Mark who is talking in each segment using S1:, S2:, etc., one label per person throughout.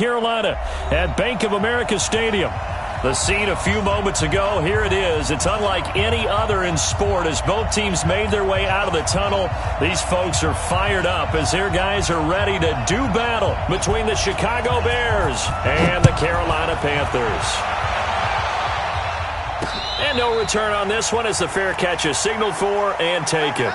S1: Carolina at Bank of America Stadium. The scene a few moments ago, here it is. It's unlike any other in sport as both teams made their way out of the tunnel. These folks are fired up as their guys are ready to do battle between the Chicago Bears and the Carolina Panthers. And no return on this one as the fair catch is signaled for and taken.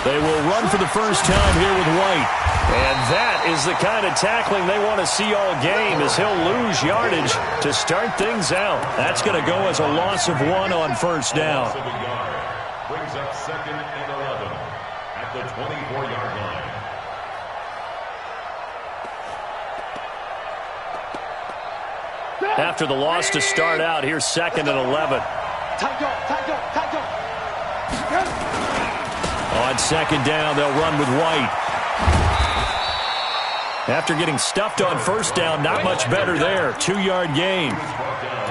S1: They will run for the first time here with White. And that is the kind of tackling they want to see all game as he'll lose yardage to start things out. That's going to go as a loss of 1 on first down.
S2: Brings up 2nd and 11 at the 24-yard line.
S1: After the loss to start out, here's 2nd and 11. On 2nd down, they'll run with White. After getting stuffed on first down, not much better there. 2-yard gain.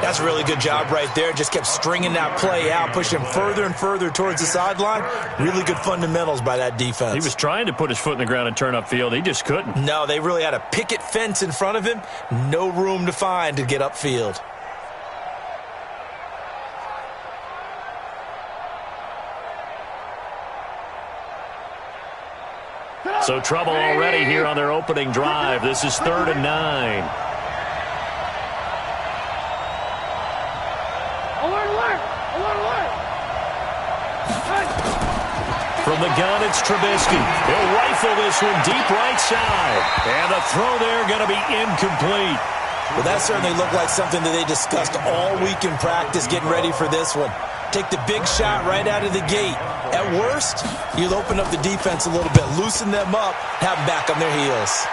S3: That's a really good job right there. Just kept stringing that play out, pushing him further and further towards the sideline. Really good fundamentals by that defense.
S1: He was trying to put his foot in the ground and turn upfield. He just couldn't.
S3: No, they really had a picket fence in front of him. No room to find to get upfield.
S1: So trouble already here on their opening drive. This is 3rd and 9. From the gun, it's Trubisky. He'll rifle this one deep right side. And the throw there going to be incomplete.
S3: Well, that certainly looked like something that they discussed all week in practice getting ready for this one. Take the big shot right out of the gate. At worst, you'll open up the defense a little bit, loosen them up, have them back on their heels.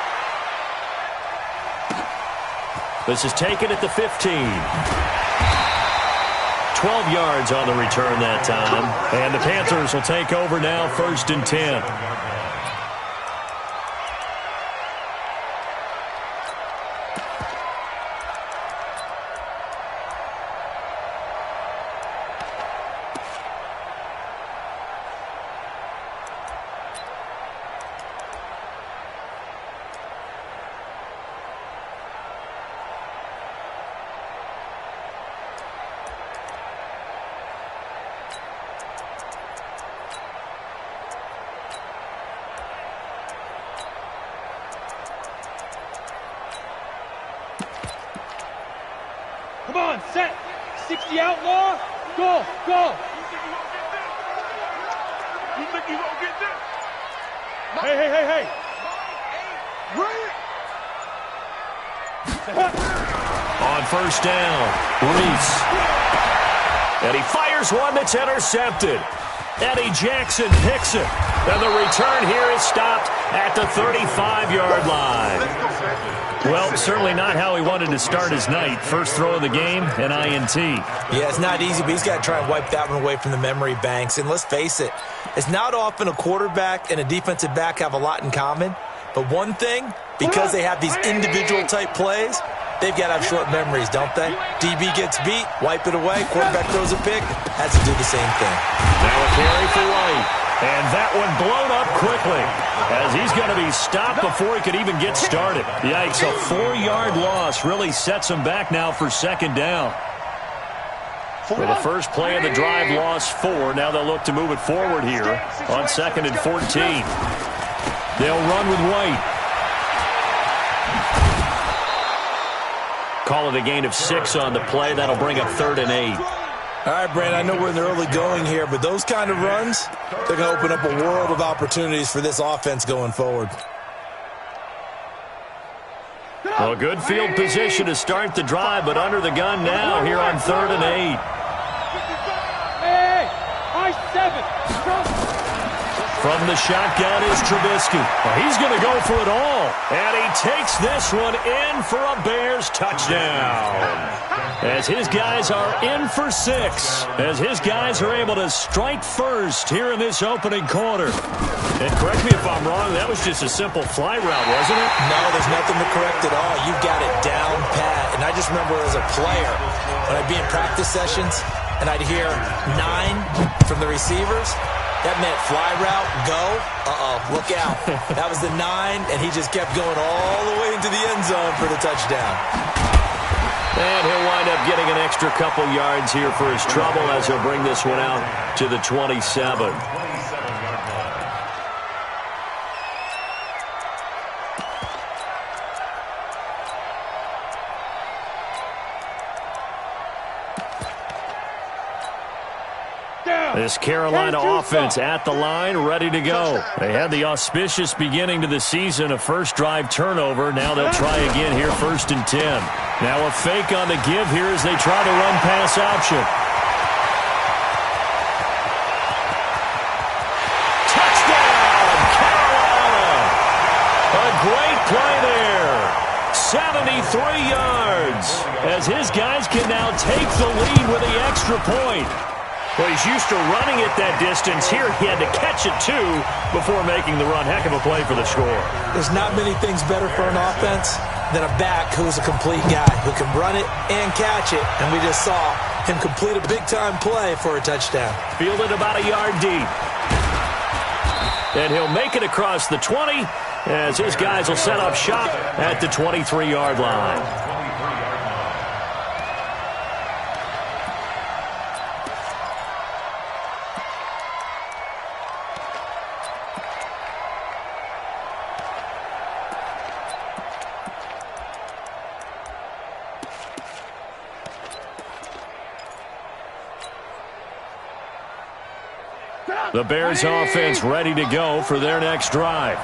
S1: This is taken at the 15. 12 yards on the return that time. And the Panthers will take over now, 1st and 10.
S4: Come on, set. 60 outlaw. Go, go.
S2: You think you gonna get this?
S4: Hey, hey, hey, hey.
S1: On first down, Reese. And he fires one that's intercepted. Eddie Jackson picks it. And the return here is stopped at the 35-yard line. Well, certainly not how he wanted to start his night. First throw of the game, an INT.
S3: Yeah, it's not easy, but he's got to try and wipe that one away from the memory banks. And let's face it, it's not often a quarterback and a defensive back have a lot in common. But one thing, because they have these individual type plays, they've got to have short memories, don't they? DB gets beat, wipe it away, quarterback throws a pick, has to do the same thing.
S1: Now a carry for White. And that one blown up quickly as he's going to be stopped before he could even get started. Yikes, a 4-yard loss really sets him back now for 2nd down. With the first play of the drive lost 4, now they'll look to move it forward here on 2nd and 14. They'll run with White. Call it a gain of 6 on the play. That'll bring up 3rd and 8.
S3: All right, Brandon, I know we're in the early going here, but those kind of runs, they're going to open up a world of opportunities for this offense going forward.
S1: Well, good field position to start the drive, but under the gun now here on 3rd and 8.
S4: Hey, I-7.
S1: From the shotgun is Trubisky. Well, he's going to go for it all. And he takes this one in for a Bears touchdown. As his guys are in for 6. As his guys are able to strike first here in this opening quarter. And correct me if I'm wrong, that was just a simple fly route, wasn't it?
S3: No, there's nothing to correct at all. You've got it down pat. And I just remember as a player, when I'd be in practice sessions and I'd hear 9 from the receivers, that meant fly route, go, look out. That was the 9, and he just kept going all the way into the end zone for the touchdown.
S1: And he'll wind up getting an extra couple yards here for his trouble as he'll bring this one out to the 27. This Carolina offense at the line, ready to go. They had the auspicious beginning to the season, a first drive turnover. Now they'll try again here, 1st and 10. Now a fake on the give here as they try to run pass option. Touchdown, Carolina! A great play there. 73 yards as his guys can now take the lead with the extra point. Well, he's used to running it that distance. Here he had to catch it, too, before making the run. Heck of a play for the score.
S3: There's not many things better for an offense than a back who's a complete guy who can run it and catch it. And we just saw him complete a big-time play for a touchdown.
S1: Fielded about a yard deep. And he'll make it across the 20 as his guys will set up shop at the 23-yard line. The Bears offense ready to go for their next drive.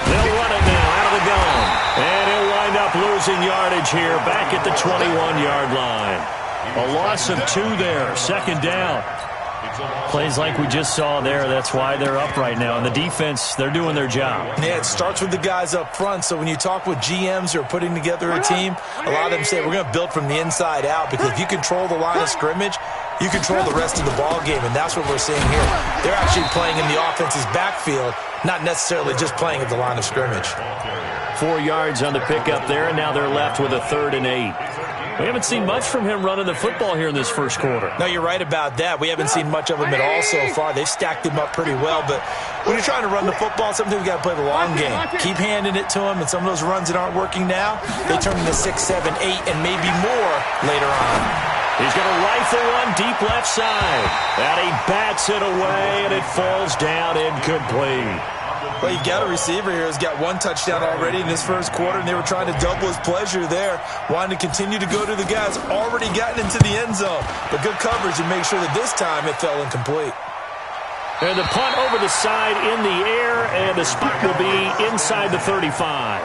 S1: They'll run it now out of the gun. And he'll wind up losing yardage here back at the 21-yard line. A loss of 2 there, 2nd down. Plays like we just saw there, that's why they're up right now. And the defense, they're doing their job.
S3: Yeah, it starts with the guys up front. So when you talk with GMs who are putting together a team, a lot of them say we're going to build from the inside out, because if you control the line of scrimmage, you control the rest of the ball game, and that's what we're seeing here. They're actually playing in the offense's backfield, not necessarily just playing at the line of scrimmage.
S1: 4 yards on the pickup there, and now they're left with a 3rd and 8. We haven't seen much from him running the football here in this first quarter.
S3: No, you're right about that. We haven't seen much of him at all so far. They've stacked him up pretty well, but when you're trying to run the football, sometimes you've got to play the long game. Keep handing it to him, and some of those runs that aren't working now, they turn into 6, 7, 8, and maybe more later on.
S1: He's going to rifle one deep left side. And he bats it away, and it falls down incomplete.
S3: Well, you got a receiver here who's got 1 touchdown already in this first quarter, and they were trying to double his pleasure there, wanting to continue to go to the guys already gotten into the end zone. But good coverage to make sure that this time it fell incomplete.
S1: And the punt over the side in the air, and the spot will be inside the 35.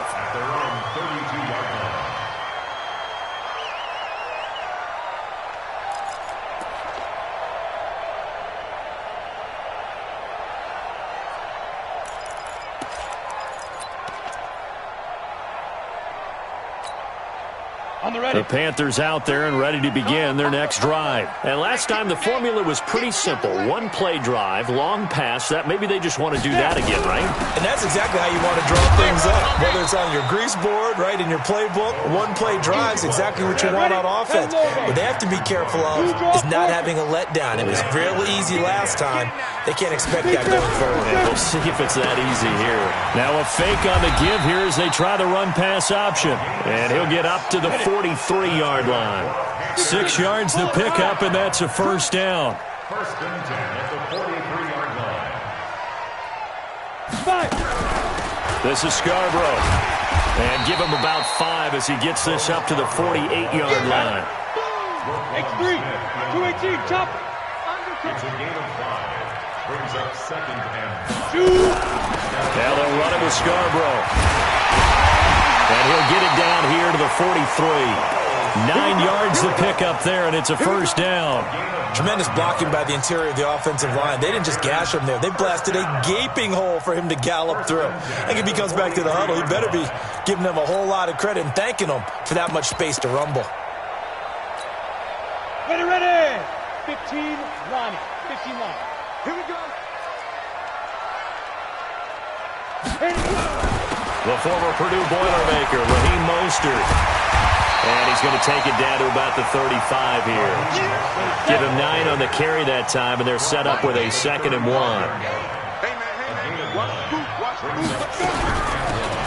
S1: The Panthers out there and ready to begin their next drive. And last time the formula was pretty simple. 1 play drive, long pass. That maybe they just want to do that again, right?
S3: And that's exactly how you want to draw things up. Whether it's on your grease board, right, in your playbook, 1 play drive is exactly what you want on offense. What they have to be careful of is not having a letdown. It was real easy last time. They can't expect that going forward.
S1: And we'll see if it's that easy here. Now a fake on the give here as they try the run pass option. And he'll get up to the 43-yard line. 6 yards to pick up, and that's a 1st down.
S2: 1st and 10 at the 43-yard line.
S1: This is Scarborough. And give him about 5 as he gets this up to the 48-yard line.
S4: X3, 218, chop.
S2: It's a gain of 5. Brings up 2nd and
S4: 2.
S1: Now they'll run it with Scarborough. And he'll get it down here to the 43. 9 yards to pick up there, and it's a first down.
S3: Tremendous blocking by the interior of the offensive line. They didn't just gash him there. They blasted a gaping hole for him to gallop through. I think if he comes back to the huddle, he better be giving them a whole lot of credit and thanking them for that much space to rumble.
S4: Ready. 15 line. 15 line. Here we go.
S1: The former Purdue Boilermaker, Raheem Mostert. And he's going to take it down to about the 35 here. Give him 9 on the carry that time, and they're set up with a 2nd and 1.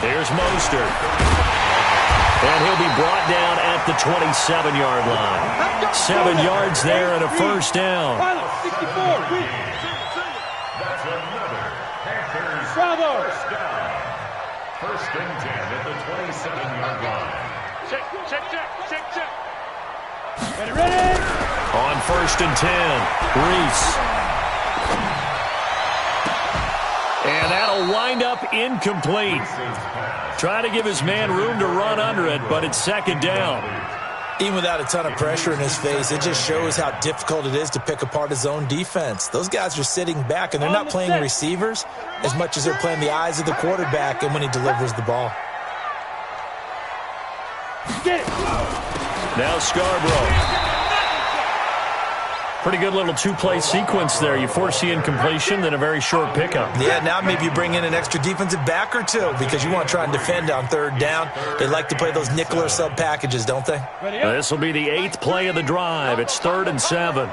S1: Here's Mostert. And he'll be brought down at the 27-yard line. 7 yards there and a first down.
S4: Bravo.
S2: First and 10 at the 27-yard line.
S4: Check. Ready.
S1: On 1st and 10, Reese. And that'll wind up incomplete. Trying to give his man room to run under it, but it's 2nd down.
S3: Even without a ton of pressure in his face, it just shows how difficult it is to pick apart his own defense. Those guys are sitting back, and they're not playing receivers as much as they're playing the eyes of the quarterback and when he delivers the ball.
S4: Get it.
S1: Now Scarborough. Pretty good little 2-play sequence there. You force the incompletion, then a very short pickup.
S3: Yeah, now maybe you bring in an extra defensive back or two because you want to try and defend on 3rd down. They like to play those nickel or sub packages, don't they?
S1: This will be the 8th play of the drive. It's 3rd and 7.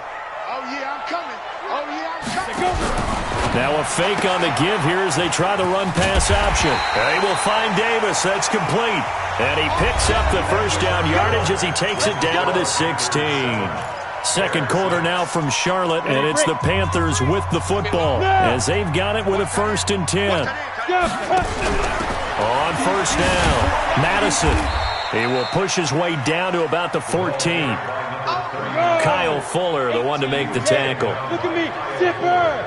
S1: Now a fake on the give here as they try the run-pass option. They will find Davis. That's complete. And he picks up the first down yardage as he takes it down to the 16. Second quarter now from Charlotte, and it's the Panthers with the football as they've got it with a 1st and 10. On 1st down, Madison. He will push his way down to about the 14. Kyle Fuller, the one to make the tackle.
S4: Look at me. Zipper.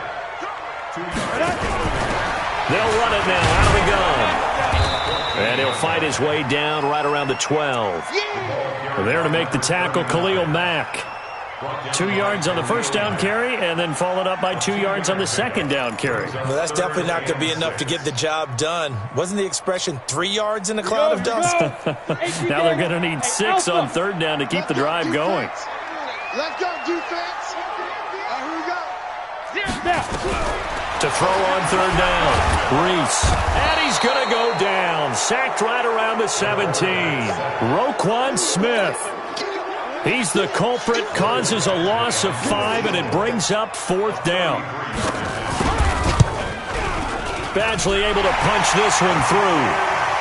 S1: They'll run it now out of the gun. And he'll fight his way down right around the 12. There to make the tackle, Khalil Mack. 2 yards on the first down carry, and then followed up by 2 yards on the second down carry.
S3: Well, that's definitely not going to be enough to get the job done. Wasn't the expression 3 yards in a cloud of dust?
S1: Now they're going to need 6 on third down to keep the drive going.
S5: Let's go, defense. Here we go.
S1: To throw on third down, Reese. And he's going to go down. Sacked right around the 17. Roquan Smith. He's the culprit, causes a loss of 5, and it brings up 4th down. Badgley able to punch this one through.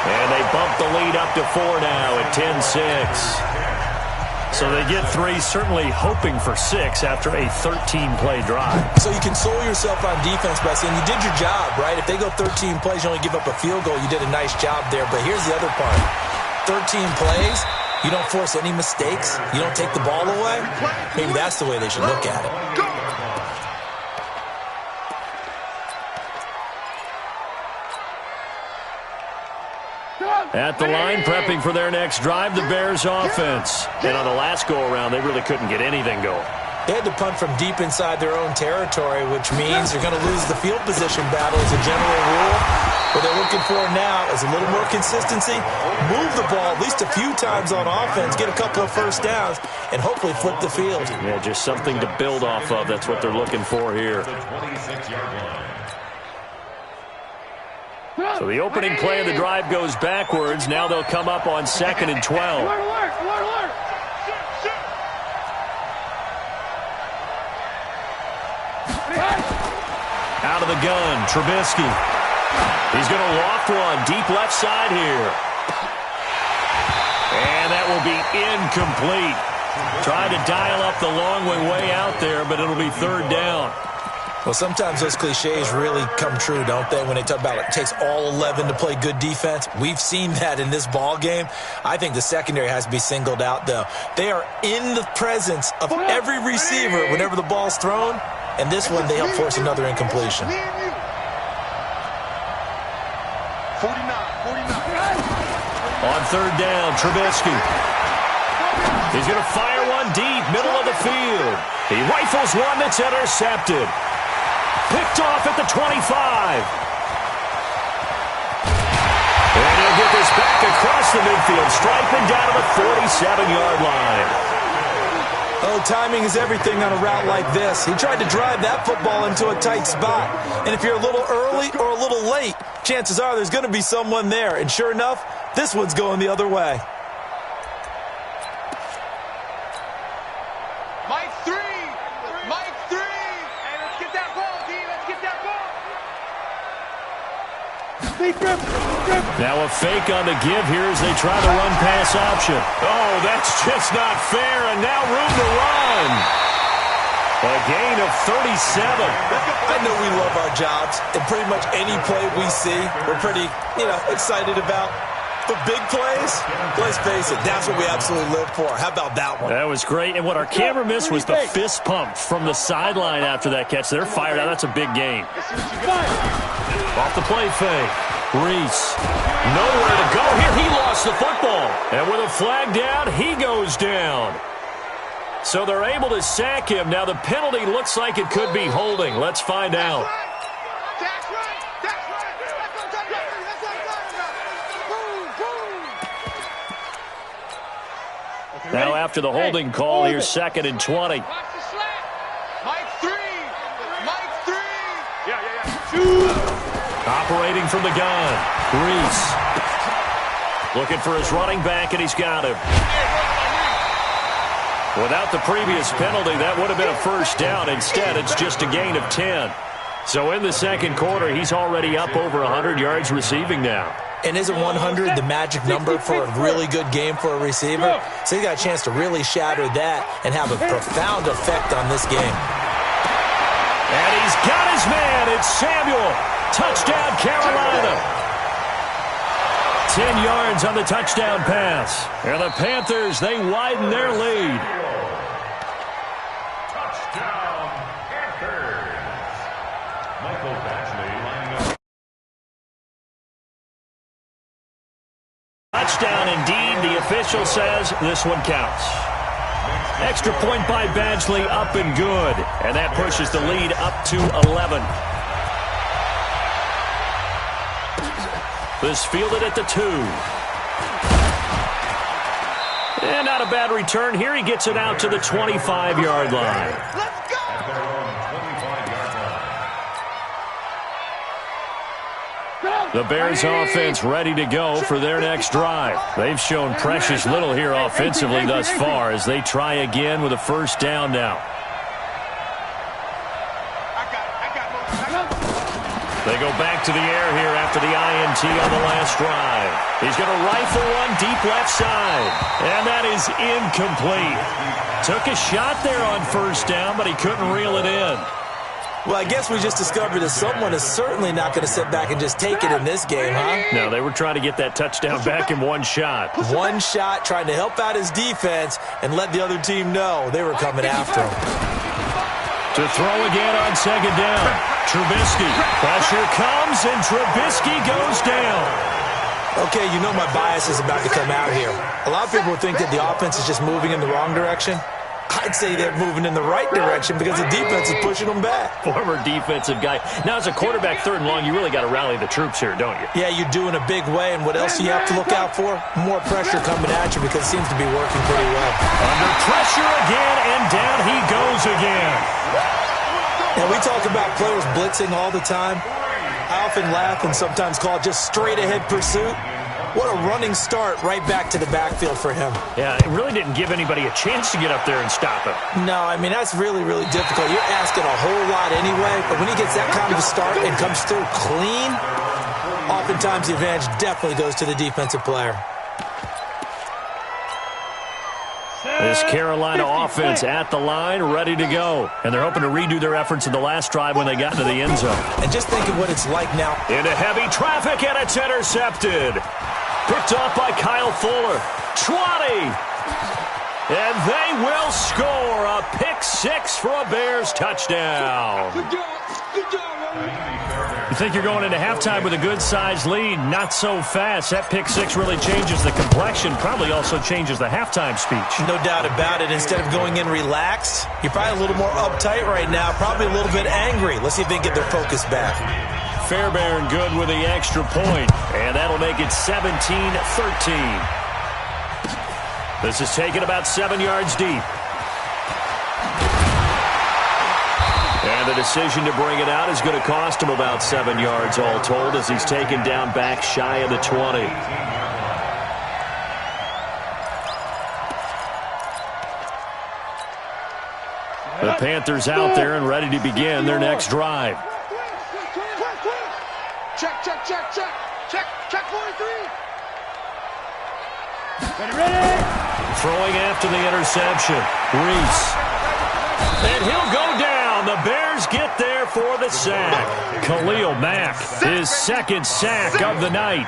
S1: And they bump the lead up to 4 now at 10-6. So they get 3, certainly hoping for 6 after a 13-play drive.
S3: So you console yourself on defense by saying you did your job, right? If they go 13 plays, you only give up a field goal, you did a nice job there. But here's the other part. 13 plays, you don't force any mistakes, you don't take the ball away. Maybe that's the way they should look at it.
S1: At the line, prepping for their next drive, the Bears offense. And on the last go-around, they really couldn't get anything going.
S3: They had to punt from deep inside their own territory, which means you're going to lose the field position battle as a general rule. What they're looking for now is a little more consistency, move the ball at least a few times on offense, get a couple of first downs, and hopefully flip the field.
S1: Yeah, just something to build off of. That's what they're looking for here. So the opening play of the drive goes backwards. Now they'll come up on 2nd and 12. Out of the gun, Trubisky. He's going to loft one deep left side here. And that will be incomplete. Tried to dial up the long way out there, but it'll be 3rd down.
S3: Well, sometimes those cliches really come true, don't they, when they talk about it takes all 11 to play good defense. We've seen that in this ball game. I think the secondary has to be singled out, though. They are in the presence of every receiver whenever the ball's thrown, and this one they help force another incompletion.
S5: 49.
S1: On 3rd down, Trubisky. He's going to fire one deep, middle of the field. He rifles one that's intercepted. Picked off at the 25. And he'll get this back across the midfield stripe and down to the 47-yard line.
S3: Oh, timing is everything on a route like this. He tried to drive that football into a tight spot. And if you're a little early or a little late, chances are there's going to be someone there. And sure enough, this one's going the other way.
S5: Mike 3. Mike 3. Hey, let's get that ball, D. Let's get that ball.
S1: Now a fake on the give here as they try the run-pass option. Oh, that's just not fair, and now room to run. A gain of 37.
S3: I know we love our jobs, and pretty much any play we see, we're pretty, excited about. But big plays, let's face it, that's what we absolutely live for. How about that one?
S1: That was great, and what our camera missed was the fist pump from the sideline after that catch. They're fired out. That's a big gain. Off the play fake. Reese, nowhere to go here. He lost the football. And with a flag down, he goes down. So they're able to sack him. Now the penalty looks like it could be holding. Let's find out.
S5: That's right. That's right. That's what I'm talking about. That's what I'm talking about. Boom, boom.
S1: Now after the holding call, here's 2nd and 20.
S5: Watch the slap. Mike 3. Mike 3. Yeah.
S1: Operating from the gun. Reese. Looking for his running back, and he's got him. Without the previous penalty, that would have been a first down. Instead, it's just a gain of 10. So in the second quarter, he's already up over 100 yards receiving now.
S3: And isn't 100 the magic number for a really good game for a receiver? So he got a chance to really shatter that and have a profound effect on this game.
S1: And he's got his man. It's Samuel. Touchdown, Carolina. 10 yards on the touchdown pass. And the Panthers, they widen their lead.
S2: Touchdown, Panthers. Michael Batchley lining up.
S1: Touchdown indeed. The official says this one counts. Extra point by Badgley, up and good. And that pushes the lead up to 11. This fielded at the 2. And not a bad return here. He gets it out to the 25-yard line.
S5: Let's go.
S2: At their own 25-yard line.
S1: The Bears offense ready to go for their next drive. They've shown precious little here offensively thus far as they try again with a first down now. They go back to the air here after the INT on the last drive. He's going to rifle one deep left side. And that is incomplete. Took a shot there on first down, but he couldn't reel it in.
S3: Well, I guess we just discovered that someone is certainly not going to sit back and just take it in this game, huh?
S1: No, they were trying to get that touchdown back in one shot.
S3: One shot, trying to help out his defense and let the other team know they were coming after him.
S1: To throw again on second down. Trubisky. Pressure comes, and Trubisky goes down.
S3: Okay, you know my bias is about to come out here. A lot of people think that the offense is just moving in the wrong direction. I'd say they're moving in the right direction because the defense is pushing them back.
S1: Former defensive guy. Now, as a quarterback, 3rd and long, you really got to rally the troops here, don't you?
S3: Yeah, you do in a big way. And what else do you have to look out for? More pressure coming at you because it seems to be working pretty well.
S1: Under pressure again, and down he goes again.
S3: And we talk about players blitzing all the time. I often laugh and sometimes call it just straight-ahead pursuit. What a running start right back to the backfield for him.
S1: Yeah, it really didn't give anybody a chance to get up there and stop him.
S3: No, I mean, that's really, really difficult. You're asking a whole lot anyway, but when he gets that kind of a start and comes through clean, oftentimes the advantage definitely goes to the defensive player.
S1: This Carolina offense at the line, ready to go. And they're hoping to redo their efforts in the last drive when they got into the end zone.
S3: And just think of what it's like now.
S1: Into heavy traffic, and it's intercepted. Picked off by Kyle Fuller. 20. And they will score a pick 6 for a Bears touchdown.
S5: Good job. Good job,
S1: think you're going into halftime with a good-sized lead. Not so fast. That pick six really changes the complexion, probably also changes the halftime speech.
S3: No doubt about it. Instead of going in relaxed, you're probably a little more uptight right now, probably a little bit angry. Let's see if they can get their focus back.
S1: Fairbairn good with the extra point, and that'll make it 17-13. This is taken about 7 yards deep. And the decision to bring it out is going to cost him about 7 yards all told as he's taken down back shy of the 20. The Panthers out there and ready to begin their next drive.
S5: Check, check, check, check. Check, check 43.
S4: Ready.
S1: Throwing after the interception. Reese. And he'll go down. The Bears get there for the sack. Khalil Mack, his second sack of the night.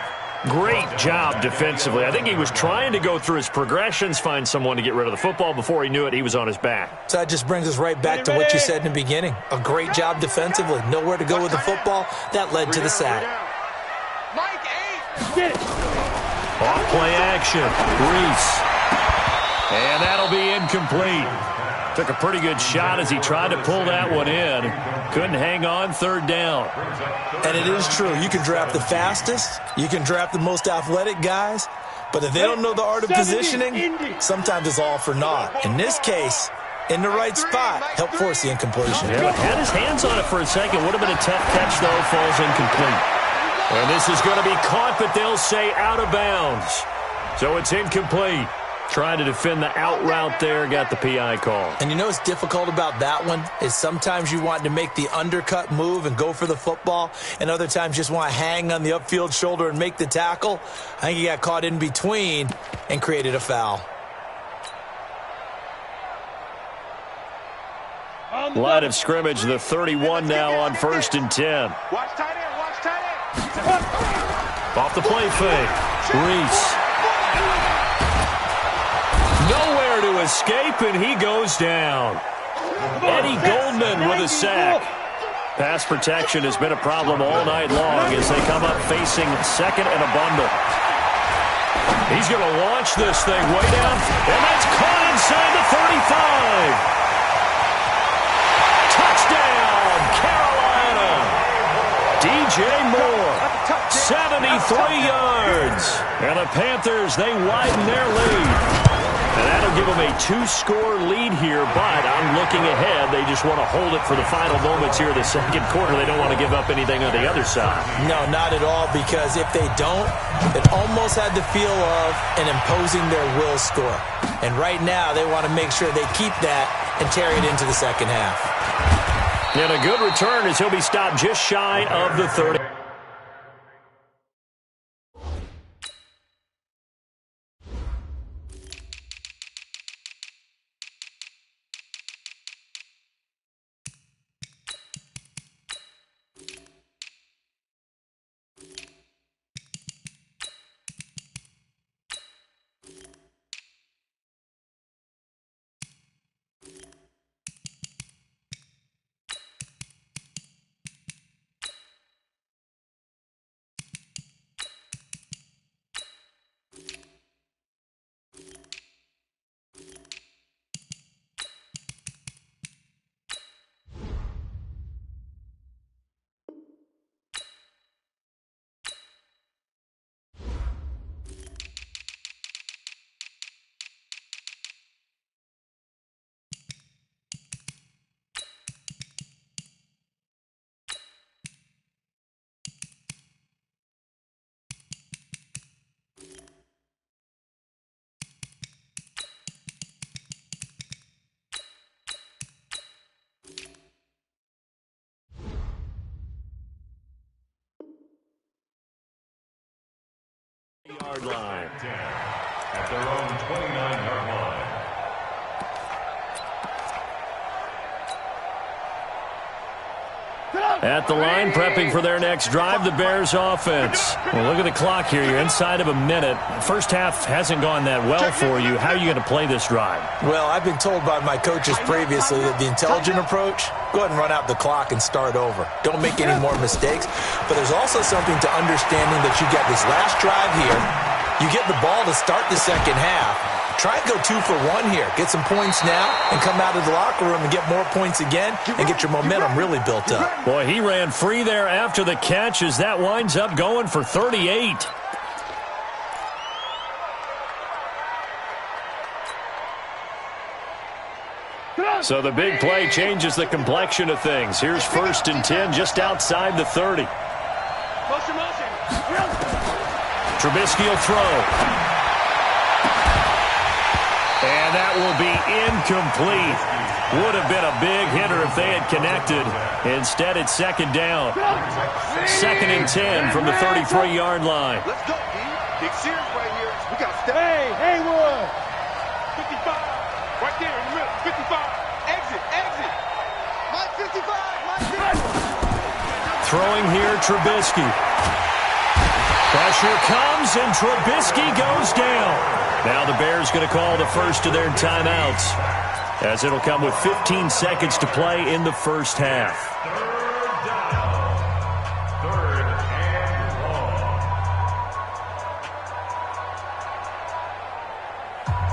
S1: Great job defensively. I think he was trying to go through his progressions, find someone to get rid of the football. Before he knew it, he was on his back.
S3: So that just brings us right back to what you said in the beginning. A great job defensively. Nowhere to go with the football. That led to the sack.
S5: Mike 8.
S4: Get it.
S1: Off play action. Reese. And that'll be incomplete. Took a pretty good shot as he tried to pull that one in. Couldn't hang on, third down.
S3: And it is true. You can draft the fastest. You can draft the most athletic guys. But if they don't know the art of positioning, sometimes it's all for naught. In this case, in the right spot, helped force the incompletion.
S1: Yeah, but had his hands on it for a second. Would have been a tough catch, though. Falls incomplete. And this is going to be caught, but they'll say out of bounds. So it's incomplete. Trying to defend the out route there, got the PI call.
S3: And you know what's difficult about that one is sometimes you want to make the undercut move and go for the football, and other times just want to hang on the upfield shoulder and make the tackle. I think he got caught in between and created a foul.
S1: Line of scrimmage, the 31 now on 1st and 10.
S5: Watch tight end, watch tight end.
S1: Off the play fake. Reese. Nowhere to escape, and he goes down. Eddie Goldman with a sack. Pass protection has been a problem all night long as they come up facing second and a bundle. He's going to launch this thing way down, and that's caught inside the 35. Touchdown, Carolina. DJ Moore, 73 yards. And the Panthers, they widen their lead. And that'll give them a 2-score lead here, but I'm looking ahead. They just want to hold it for the final moments here of the second quarter. They don't want to give up anything on the other side.
S3: No, not at all, because if they don't, it almost had the feel of an imposing their will score. And right now, they want to make sure they keep that and carry it into the second half.
S1: And a good return as he'll be stopped just shy of the 30. Yard line.
S2: At their own 29-yard line.
S4: Get out.
S1: At the line, prepping for their next drive, the Bears offense. Well, look at the clock here. You're inside of a minute. First half hasn't gone that well for you. How are you going to play this drive?
S3: Well, I've been told by my coaches previously that the intelligent approach, go ahead and run out the clock and start over. Don't make any more mistakes. But there's also something to understanding that you got this last drive here. You get the ball to start the second half. Try and go 2 for 1 here. Get some points now and come out of the locker room and get more points again and get your momentum really built up.
S1: Boy, he ran free there after the catch as that winds up going for 38. So the big play changes the complexion of things. Here's 1st and 10 just outside the 30. Trubisky will throw. And that will be incomplete. Would have been a big hitter if they had connected. Instead, it's 2nd down. 2nd and 10 from the 33-yard line.
S5: Let's go, D. Big series right here. We got to step. Hey, Haywood. 55. Right there in the middle. 55. Exit. My 55. My 50.
S1: Throwing here, Trubisky. Pressure comes, and Trubisky goes down. Now the Bears going to call the first of their timeouts, as it'll come with 15 seconds to play in the first half.
S2: 3rd down. 3rd and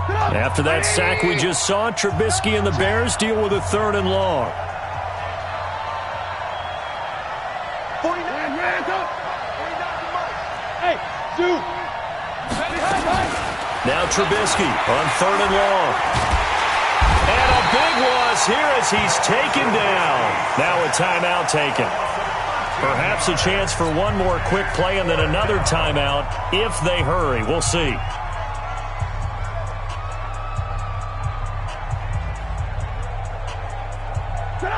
S2: long.
S1: After that sack we just saw, Trubisky and the Bears deal with a 3rd and long.
S5: 49.
S4: Hey, dude.
S1: Now Trubisky on 3rd and long. And a big loss here as he's taken down. Now a timeout taken. Perhaps a chance for one more quick play and then another timeout if they hurry. We'll see.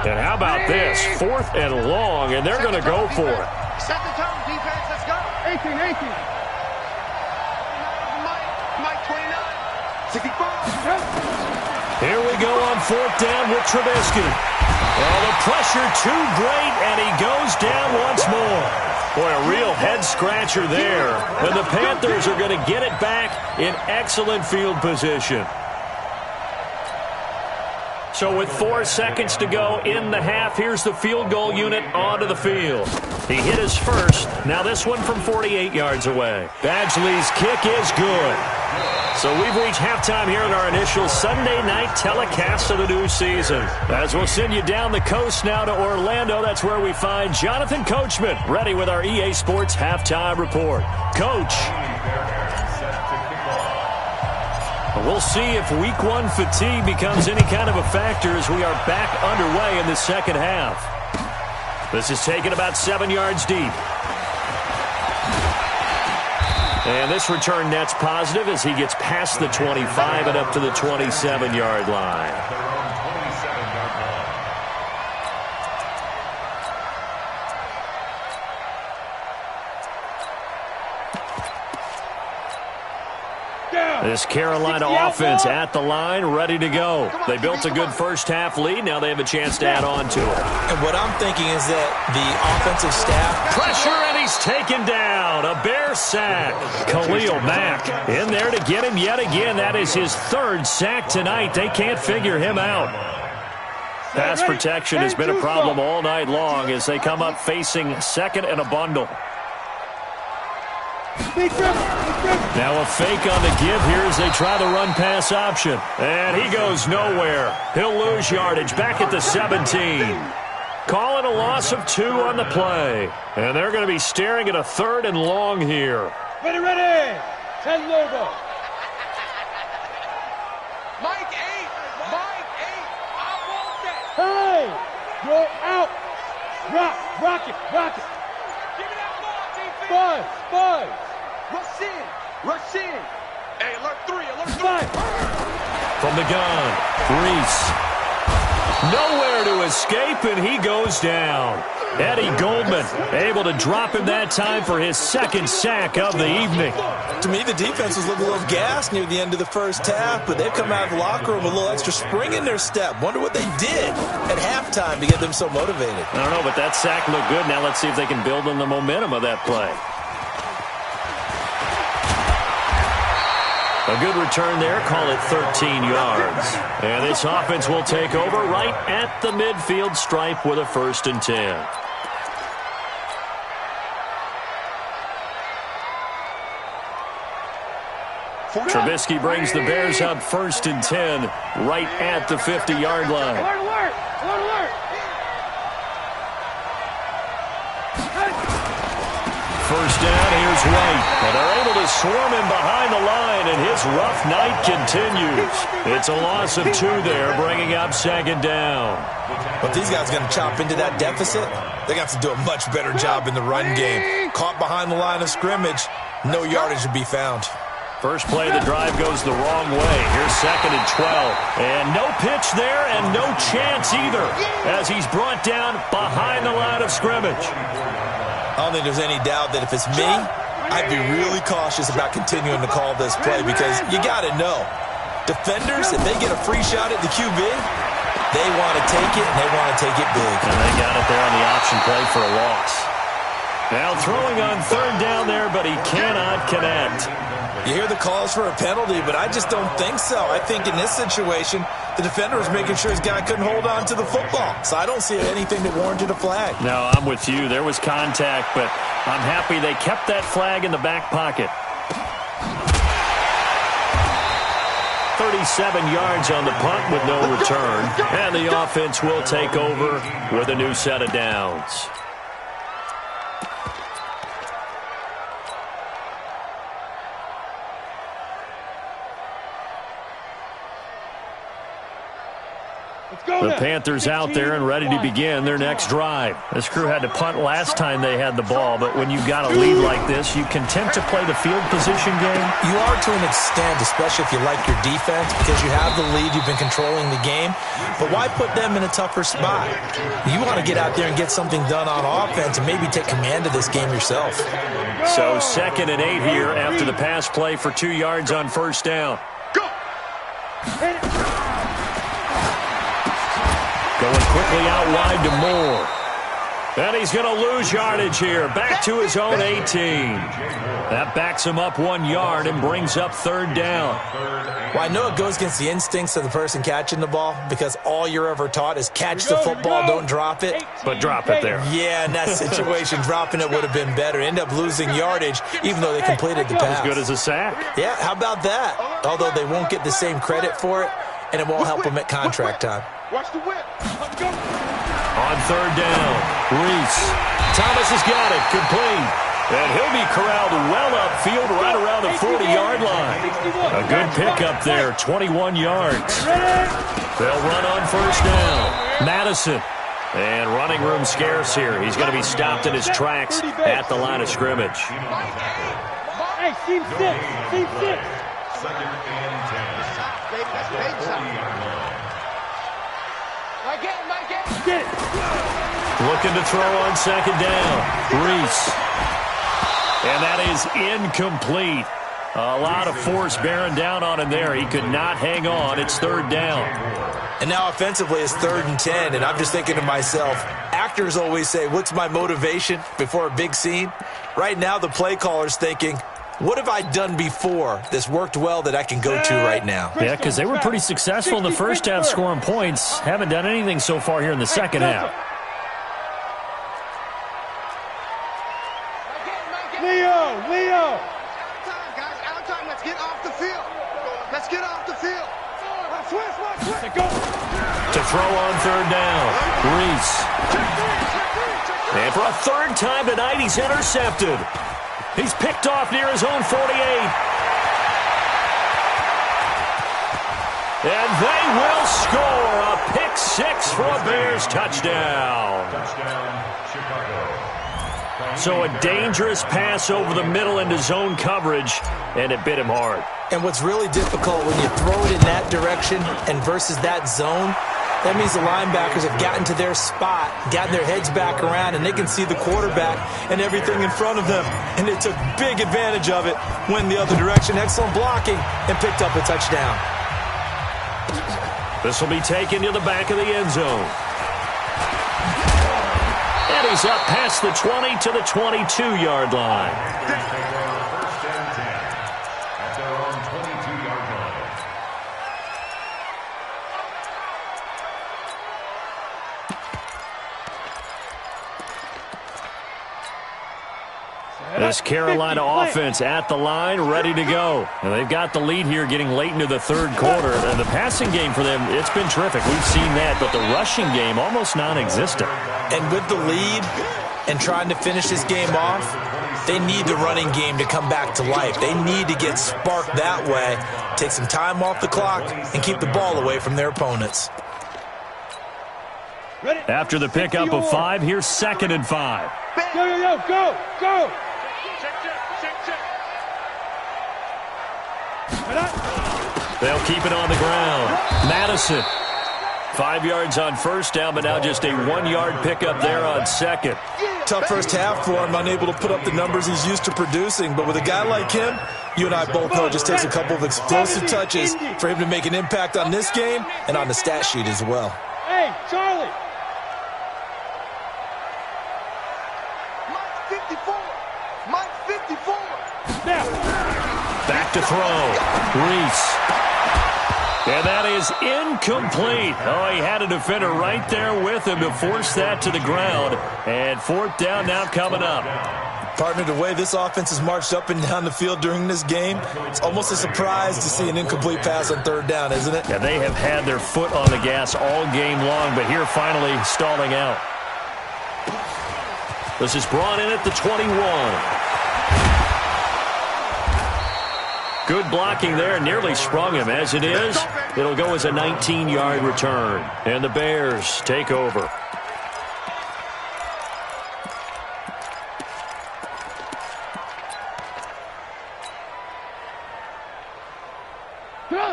S1: And how about this? 4th and long, and they're going to go for it.
S5: Set the tone, defense. Let's go. 18. Mike 29. 65.
S1: Here we go on 4th down with Trubisky. Well, the pressure too great, and he goes down once more. Boy, a real head-scratcher there. And the Panthers are going to get it back in excellent field position. So with 4 seconds to go in the half, here's the field goal unit onto the field. He hit his first. Now this one from 48 yards away. Badgley's kick is good. So we've reached halftime here in our initial Sunday night telecast of the new season. As we'll send you down the coast now to Orlando, that's where we find Jonathan Coachman ready with our EA Sports halftime report. Coach. We'll see if week 1 fatigue becomes any kind of a factor as we are back underway in the second half. This is taken about 7 yards deep. And this return net's positive as he gets past the 25 and up to the 27-yard line. This Carolina offense at the line, ready to go. They built a good first half lead. Now they have a chance to add on to it.
S3: And what I'm thinking is that the offensive staff...
S1: Pressure, and he's taken down. A Bear sack. Khalil Mack in there to get him yet again. That is his 3rd sack tonight. They can't figure him out. Pass protection has been a problem all night long as they come up facing 2nd and a bundle. Now a fake on the give here as they try the run-pass option. And he goes nowhere. He'll lose yardage back at the 17. Calling a loss of 2 on the play. And they're going to be staring at a 3rd and long here.
S4: Ready. 10 logo.
S5: Mike 8. I want that.
S4: Hey, go out. Rock it.
S5: Give me that ball, defense.
S4: Buzz.
S5: Rush in. Hey, alert 3.
S1: From the gun, Reese. Nowhere to escape, and he goes down. Eddie Goldman able to drop him that time for his second sack of the evening.
S3: To me, the defense was looking a little gassed near the end of the first half, but they've come out of the locker room with a little extra spring in their step. Wonder what they did at halftime to get them so motivated.
S1: I don't know, but that sack looked good. Now let's see if they can build on the momentum of that play. A good return there, call it 13 yards. And this offense will take over right at the midfield stripe with a 1st and 10. Trubisky brings the Bears up 1st and 10 right at the 50-yard line.
S4: Alert!
S1: First down, here's White. And they're able to swarm him behind the line, and his rough night continues. It's a loss of 2 there, bringing up 2nd down.
S3: But these guys are going to chop into that deficit. They're going to have to do a much better job in the run game. Caught behind the line of scrimmage, no yardage to be found.
S1: First play of the drive goes the wrong way. Here's 2nd and 12. And no pitch there and no chance either as he's brought down behind the line of scrimmage.
S3: I don't think there's any doubt that if it's me, I'd be really cautious about continuing to call this play because you got to know, defenders, if they get a free shot at the QB, they want to take it, and they want to take it big.
S1: And they got it there on the option play for a loss. Now throwing on 3rd down there, but he cannot connect.
S3: You hear the calls for a penalty, but I just don't think so. I think in this situation, the defender was making sure his guy couldn't hold on to the football. So I don't see anything that warranted a flag.
S1: No, I'm with you. There was contact, but I'm happy they kept that flag in the back pocket. 37 yards on the punt with no return. And the offense will take over with a new set of downs. The Panthers out there and ready to begin their next drive. This crew had to punt last time they had the ball, but when you've got a lead like this, you can tend to play the field position game.
S3: You are to an extent, especially if you like your defense, because you have the lead, you've been controlling the game. But why put them in a tougher spot? You want to get out there and get something done on offense and maybe take command of this game yourself.
S1: So 2nd and 8 here after the pass play for 2 yards on 1st down. Going quickly out wide to Moore. And he's going to lose yardage here. Back to his own 18. That backs him up 1 yard and brings up 3rd down.
S3: Well, I know it goes against the instincts of the person catching the ball because all you're ever taught is catch the football, don't drop it.
S1: But drop it there.
S3: Yeah, in that situation, dropping it would have been better. End up losing yardage even though they completed the pass.
S1: As good as a sack.
S3: Yeah, how about that? Although they won't get the same credit for it, and it won't help them at contract time.
S5: Watch the whip. Let's go.
S1: On 3rd down, Reese. Thomas has got it, complete. And he'll be corralled well upfield right around the 40-yard line. A good pickup there, 21 yards. They'll run on 1st down. Madison. And running room scarce here. He's going to be stopped in his tracks at the line of scrimmage.
S4: Hey, team 6. Team 6.
S2: 2nd and 10.
S5: That's big shot.
S4: Get it.
S1: Looking to throw on 2nd down. Reese. And that is incomplete. A lot of force bearing down on him there. He could not hang on. It's 3rd down.
S3: And now offensively it's 3rd and 10, and I'm just thinking to myself, actors always say, what's my motivation before a big scene? Right now the play caller's thinking, what have I done before that's worked well that I can go to right now?
S1: Yeah, because they were pretty successful in the first half scoring points. Haven't done anything so far here in the second half.
S4: Leo.
S5: Out of time, guys. Out of time. Let's get off the field. Let's get off the field.
S4: Switch. Go.
S1: To throw on 3rd down, Reese. And for a 3rd time tonight, he's intercepted. He's picked off near his own 48. And they will score a pick 6 for a Bears touchdown. So a dangerous pass over the middle into zone coverage, and it bit him hard.
S3: And what's really difficult when you throw it in that direction and versus that zone, That means the linebackers have gotten to their spot, gotten their heads back around, and they can see the quarterback and everything in front of them. And they took big advantage of it, went the other direction, excellent blocking, and picked up a touchdown.
S1: This will be taken to the back of the end zone. And he's up past the 20 to the 22-yard line.
S2: First and 10 at their own 22-yard line.
S1: This Carolina offense at the line, ready to go. And they've got the lead here getting late into the third quarter. And the passing game for them, it's been terrific. We've seen that, but the rushing game almost non-existent.
S3: And with the lead and trying to finish this game off, they need the running game to come back to life. They need to get sparked that way, take some time off the clock, and keep the ball away from their opponents.
S1: After the pickup of 5, here's 2nd and 5.
S4: Go!
S1: They'll keep it on the ground. Madison, 5 yards on first down, but now just a 1-yard pickup there on second.
S3: Tough first half for him, unable to put up the numbers he's used to producing. But with a guy like him, you and I both know it just takes a couple of explosive touches for him to make an impact on this game and on the stat sheet as well.
S4: Hey, Charlie!
S5: Mike 54! Mike 54!
S4: Now!
S1: Back to throw. Reese. And that is incomplete. Oh, he had a defender right there with him to force that to the ground. And 4th down now coming up.
S3: Partner, the way this offense has marched up and down the field during this game, it's almost a surprise to see an incomplete pass on 3rd down, isn't it?
S1: Yeah, they have had their foot on the gas all game long, but here finally stalling out. This is brought in at the 21. Good blocking there, nearly sprung him. As it is, it'll go as a 19-yard return. And the Bears take over.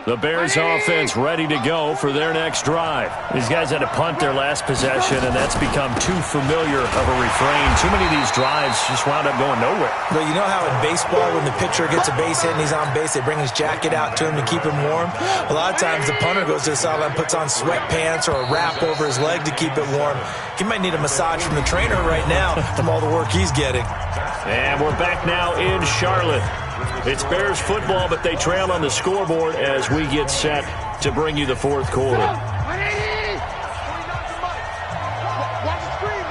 S1: The Bears offense ready to go for their next drive. These guys had to punt their last possession, and that's become too familiar of a refrain. Too many of these drives just wound up going nowhere.
S3: But you know how in baseball, when the pitcher gets a base hit and he's on base, they bring his jacket out to him to keep him warm? A lot of times the punter goes to the sideline, puts on sweatpants or a wrap over his leg to keep it warm. He might need a massage from the trainer right now from all the work he's getting.
S1: And we're back now in Charlotte. It's Bears football, but they trail on the scoreboard as we get set to bring you the 4th quarter.
S5: Watch the screen!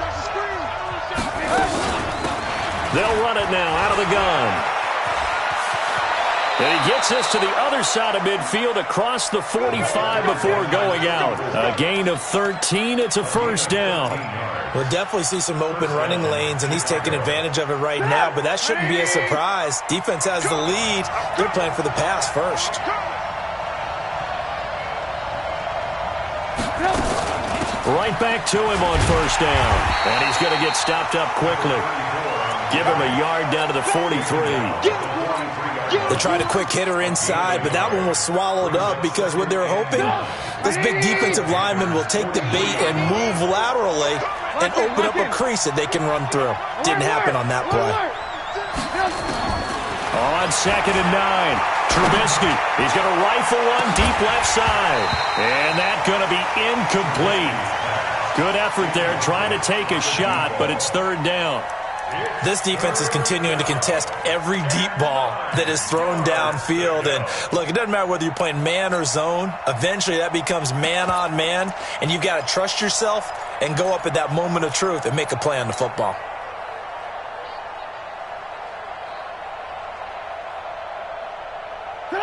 S1: They'll run it now out of the gun. And he gets us to the other side of midfield across the 45 before going out. A gain of 13. It's a 1st down.
S3: We'll definitely see some open running lanes, and he's taking advantage of it right now, but that shouldn't be a surprise. Defense has the lead. They're playing for the pass first.
S1: Right back to him on 1st down. And he's going to get stopped up quickly. Give him a yard down to the 43.
S3: They tried a quick hitter inside, but that one was swallowed up because what they're hoping, this big defensive lineman will take the bait and move laterally and open up a crease that they can run through. Didn't happen on that play.
S1: On 2nd and 9, Trubisky. He's going to rifle one deep left side. And that's going to be incomplete. Good effort there trying to take a shot, but it's 3rd down.
S3: This defense is continuing to contest every deep ball that is thrown downfield. And look, it doesn't matter whether you're playing man or zone. Eventually that becomes man on man, and you've got to trust yourself and go up at that moment of truth and make a play on the football.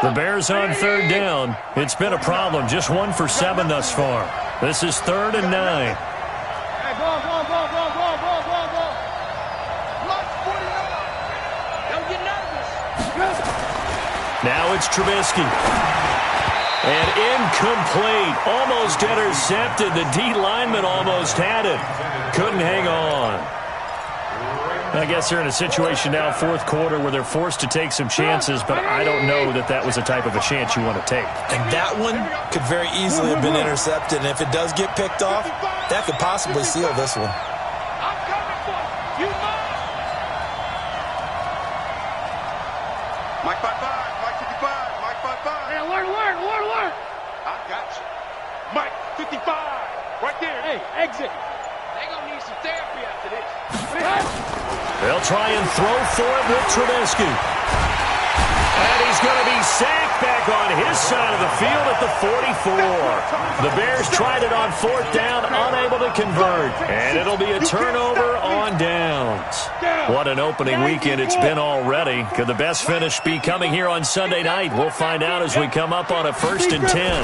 S1: The Bears on 3rd down. It's been a problem. Just 1 for 7 thus far. This is 3rd and 9.
S4: Hey, ball.
S5: Don't get nervous.
S1: Now it's Trubisky. And incomplete. Almost intercepted. The D lineman almost had it. Couldn't hang on. I guess they're in a situation now, fourth quarter, where they're forced to take some chances, but I don't know that that was the type of a chance you want to take.
S3: And that one could very easily have been intercepted, and if it does get picked off, that could possibly seal this one.
S5: I'm coming for you. You mine. Mike 55, Mike 55, Mike 55.
S4: Hey, alert.
S5: I got you. Mike 55, right there.
S4: Hey, exit.
S5: They gonna need some therapy after this.
S1: They'll try and throw for it with Trubisky. And he's going to be sacked back on his side of the field at the 44. The Bears tried it on fourth down, unable to convert. And it'll be a turnover on downs. What an opening weekend it's been already. Could the best finish be coming here on Sunday night? We'll find out as we come up on a 1st and 10.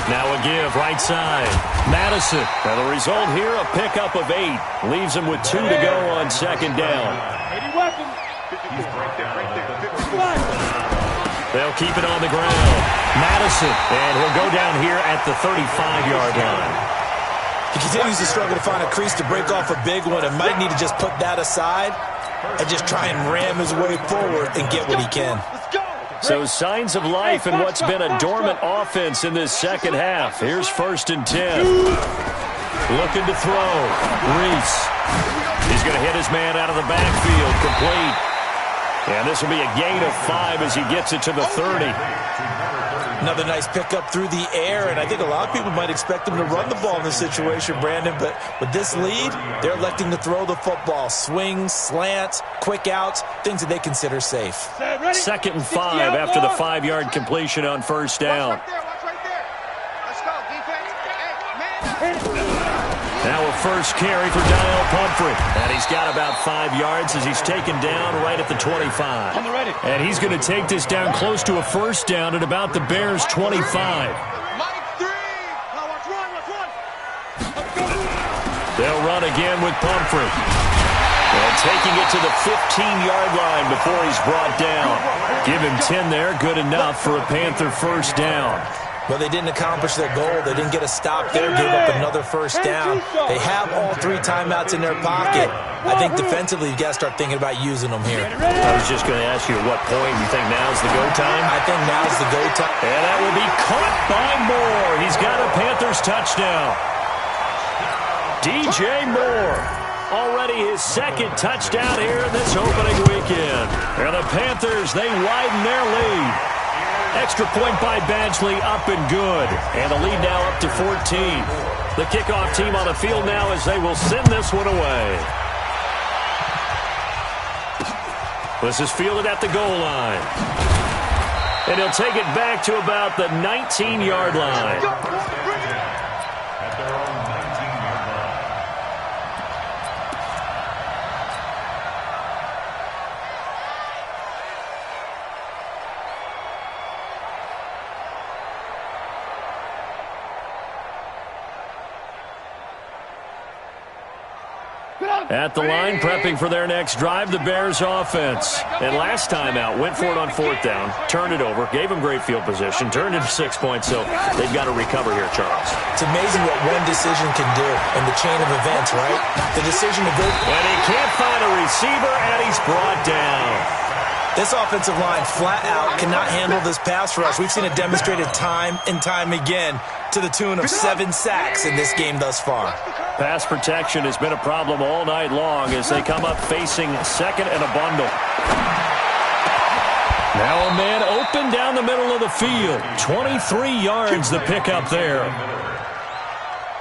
S1: Now a give, right side. Madison. And the result here, a pickup of 8. Leaves him with 2 to go on 2nd down.
S4: 80 weapons.
S5: He's right down right there. 54.
S1: They'll keep it on the ground. Madison. And he'll go down here at the 35-yard line.
S3: He continues to struggle to find a crease to break off a big one and might need to just put that aside and just try and ram his way forward and get what he can.
S5: Let's go.
S1: So signs of life in what's been a dormant offense in this second half. Here's 1st and 10. Looking to throw. Reese. He's going to hit his man out of the backfield. Complete. And this will be a gain of 5 as he gets it to the 30.
S3: Another nice pickup through the air, and I think a lot of people might expect him to run the ball in this situation, Brandon, but with this lead, they're electing to throw the football. Swings, slants, quick outs, things that they consider safe.
S1: 2nd and 5 after the 5-yard completion on 1st down.
S5: Watch right there. Let's go, defense. Hey, man.
S1: Now a first carry for Daniel Pumphrey. And he's got about 5 yards as he's taken down right at the 25.
S4: On the ready.
S1: And he's going to take this down close to a 1st down at about the Bears' 25.
S5: Mike 3. Now watch one.
S1: They'll run again with Pumphrey. And taking it to the 15-yard line before he's brought down. Give him 10 there, good enough for a Panther 1st down.
S3: Well, they didn't accomplish their goal. They didn't get a stop there, gave up another 1st down. They have all 3 timeouts in their pocket. I think defensively, you've got to start thinking about using them here.
S1: I was just going to ask you at what point you think now's the go time?
S3: I think now's the go time.
S1: And that will be caught by Moore. He's got a Panthers touchdown. DJ Moore. Already his 2nd touchdown here in this opening weekend. And the Panthers, they widen their lead. Extra point by Badgley, up and good. And the lead now up to 14. The kickoff team on the field now as they will send this one away. This is fielded at the goal line. And he'll take it back to about the 19-yard line.
S2: At their own 19-yard line.
S1: At the line, prepping for their next drive, the Bears offense. And last time out, went for it on 4th down, turned it over, gave them great field position, turned into 6 points, so they've got to recover here, Charles.
S3: It's amazing what one decision can do in the chain of events, right? The decision to go.
S1: And he can't find a receiver, and he's brought down.
S3: This offensive line flat out cannot handle this pass rush. We've seen it demonstrated time and time again to the tune of 7 sacks in this game thus far.
S1: Pass protection has been a problem all night long as they come up facing 2nd and a bundle. Now a man open down the middle of the field. 23 yards the pickup there.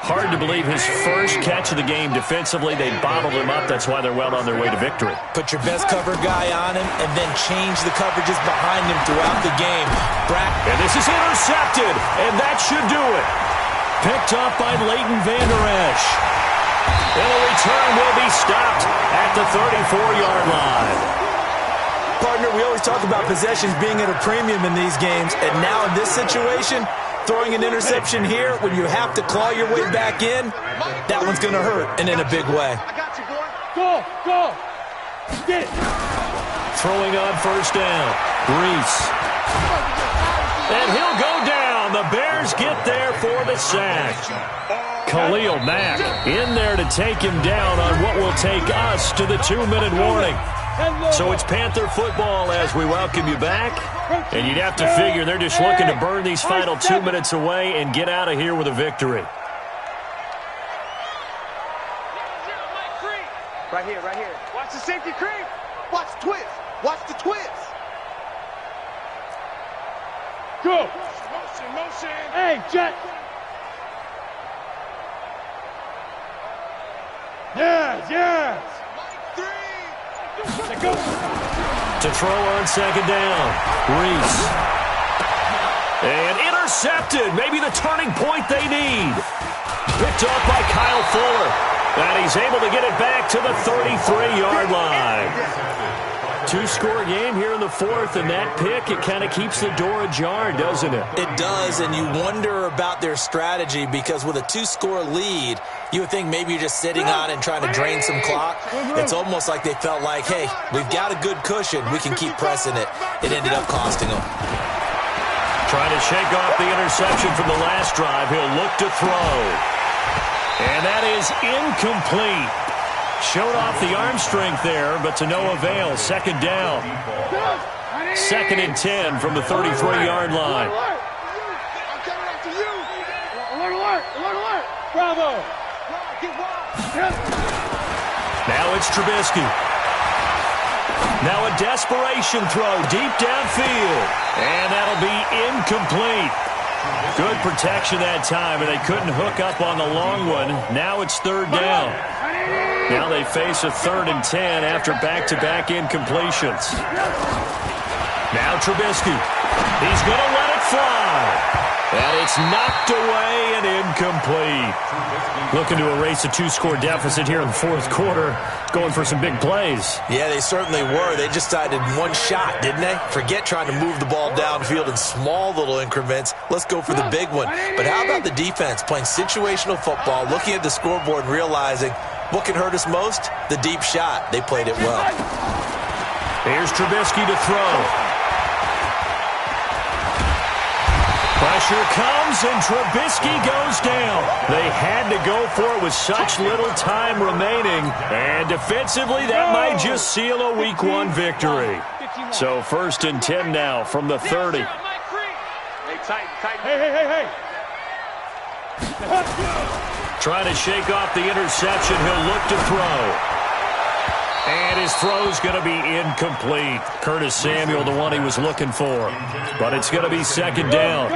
S1: Hard to believe his first catch of the game defensively. They bottled him up. That's why they're well on their way to victory.
S3: Put your best cover guy on him and then change the coverages behind him throughout the game.
S1: And this is intercepted, and that should do it. Picked up by Leighton Vander Esch. And the return will be stopped at the 34-yard line.
S3: Partner, we always talk about possessions being at a premium in these games, and now in this situation, throwing an interception here when you have to claw your way back in, that one's going to hurt, and in a big way.
S5: I got you, boy.
S4: Go. Get it.
S1: Throwing on 1st down. Reese. And he'll go down. The Bears get there for the sack. Khalil Mack in there to take him down on what will take us to the 2-minute warning. So it's Panther football as we welcome you back. And you'd have to figure they're just looking to burn these final 2 minutes away and get out of here with a victory.
S5: Right here, right here. Watch the safety creep. Watch the twist. Watch the twist.
S4: Go.
S5: Motion, motion.
S4: Hey, Jet. Yes, yes.
S5: Mike 3.
S4: Go.
S1: To throw on second down, Reese. And intercepted. Maybe the turning point they need. Picked off by Kyle Fuller. And he's able to get it back to the 33-yard line. 2-score game here in the fourth, and that pick, it kind of keeps the door ajar, doesn't it?
S3: It does, and you wonder about their strategy because with a 2-score lead, you would think maybe you're just sitting on and trying to drain some clock. It's almost like they felt like, hey, we've got a good cushion. We can keep pressing it. It ended up costing them.
S1: Trying to shake off the interception from the last drive. He'll look to throw. And that is incomplete. Showed off the arm strength there, but to no avail. Second down. 2nd and 10 from the 33-yard line.
S5: I'm coming after you.
S4: Alert, alert, alert, alert. Bravo.
S1: Now it's Trubisky. Now a desperation throw deep downfield. And that'll be incomplete. Good protection that time, and they couldn't hook up on the long one. Now it's 3rd down. Now they face a 3rd and 10 after back-to-back incompletions. Now Trubisky. He's going to let it fly. And it's knocked away and incomplete. Looking to erase a 2-score deficit here in the fourth quarter. Going for some big plays.
S3: Yeah, they certainly were. They just decided one shot, didn't they? Forget trying to move the ball downfield in small little increments. Let's go for the big one. But how about the defense playing situational football, looking at the scoreboard and realizing what can hurt us most? The deep shot. They played it well.
S1: Here's Trubisky to throw. Pressure comes, and Trubisky goes down. They had to go for it with such little time remaining. And defensively, that might just seal a Week 1 victory. So 1st and 10 now from the 30.
S5: Hey, tight.
S4: Hey.
S1: Trying to shake off the interception. He'll look to throw. And his throw's going to be incomplete. Curtis Samuel, the one he was looking for. But it's going to be 2nd down.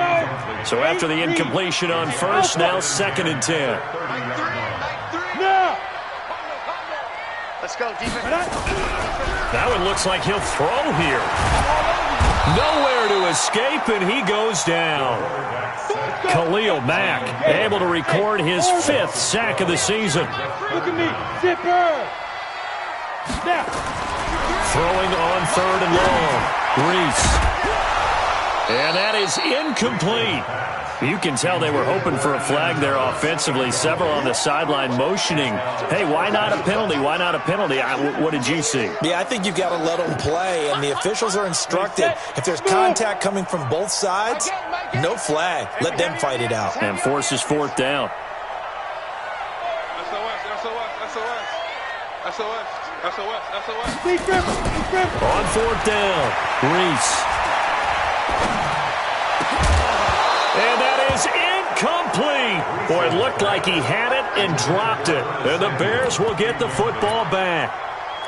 S1: So after the incompletion on 1st, now 2nd and 10.
S4: Now.
S5: Let's go, defense.
S1: That one looks like he'll throw here. Nowhere to escape, and he goes down. Khalil Mack able to record his 5th sack of the season.
S4: Look at me. Zipper. Now.
S1: Throwing on 3rd and long. Reese. And that is incomplete. You can tell they were hoping for a flag there offensively. Several on the sideline motioning. Hey, why not a penalty? Why not a penalty? What did you see?
S3: Yeah, I think you've got to let them play, and the officials are instructed. If there's contact coming from both sides, no flag. Let them fight it out.
S1: And forces 4th down. On 4th down, Reese. And that is incomplete. Boy, it looked like he had it and dropped it. And the Bears will get the football back.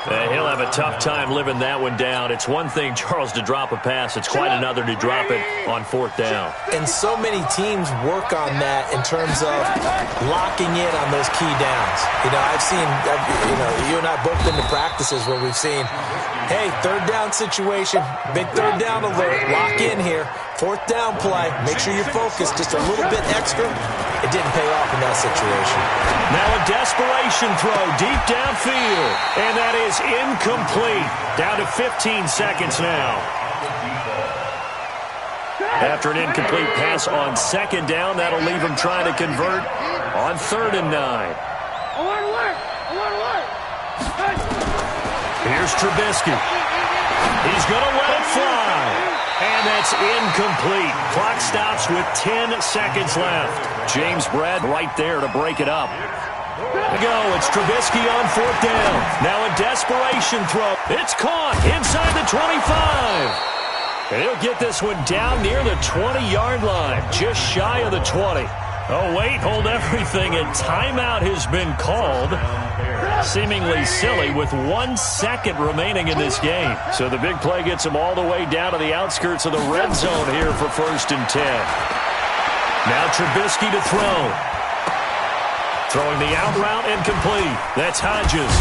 S1: He'll have a tough time living that one down. It's one thing, Charles, to drop a pass. It's quite another to drop it on 4th down.
S3: And so many teams work on that in terms of locking in on those key downs. I've seen, you and I both been to practices where we've seen, hey, 3rd down situation, big 3rd down alert, lock in here. 4th down play, make sure you're focused just a little bit extra. It didn't pay off in that situation.
S1: Now a desperation throw deep downfield. And that is incomplete. Down to 15 seconds now. After an incomplete pass on 2nd down, that'll leave him trying to convert on 3rd and 9.
S4: Alert.
S1: Here's Trubisky. He's going to let it fly. And that It's incomplete. Clock stops with 10 seconds left. James Brad right there to break it up. Go. It's Trubisky on 4th down. Now a desperation throw. It's caught inside the 25. And he'll get this one down near the 20-yard line, just shy of the 20. Oh, wait, hold everything, and timeout has been called. Seemingly silly with 1 second remaining in this game. So the big play gets him all the way down to the outskirts of the red zone here for 1st and 10. Now Trubisky to throw. Throwing the out route incomplete. That's Hodges.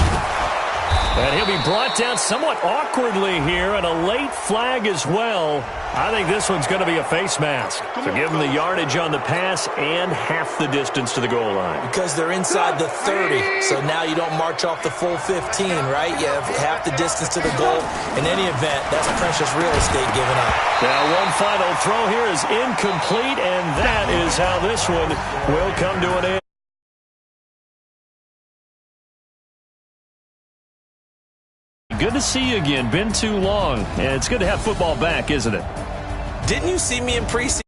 S1: And he'll be brought down somewhat awkwardly here, and a late flag as well. I think this one's going to be a face mask. So give him the yardage on the pass and half the distance to the goal line.
S3: Because they're inside the 30, so now you don't march off the full 15, right? You have half the distance to the goal. In any event, that's precious real estate given up.
S1: Now one final throw here is incomplete, and that is how this one will come to an end. Good to see you again. Been too long. And it's good to have football back, isn't it?
S3: Didn't you see me in preseason?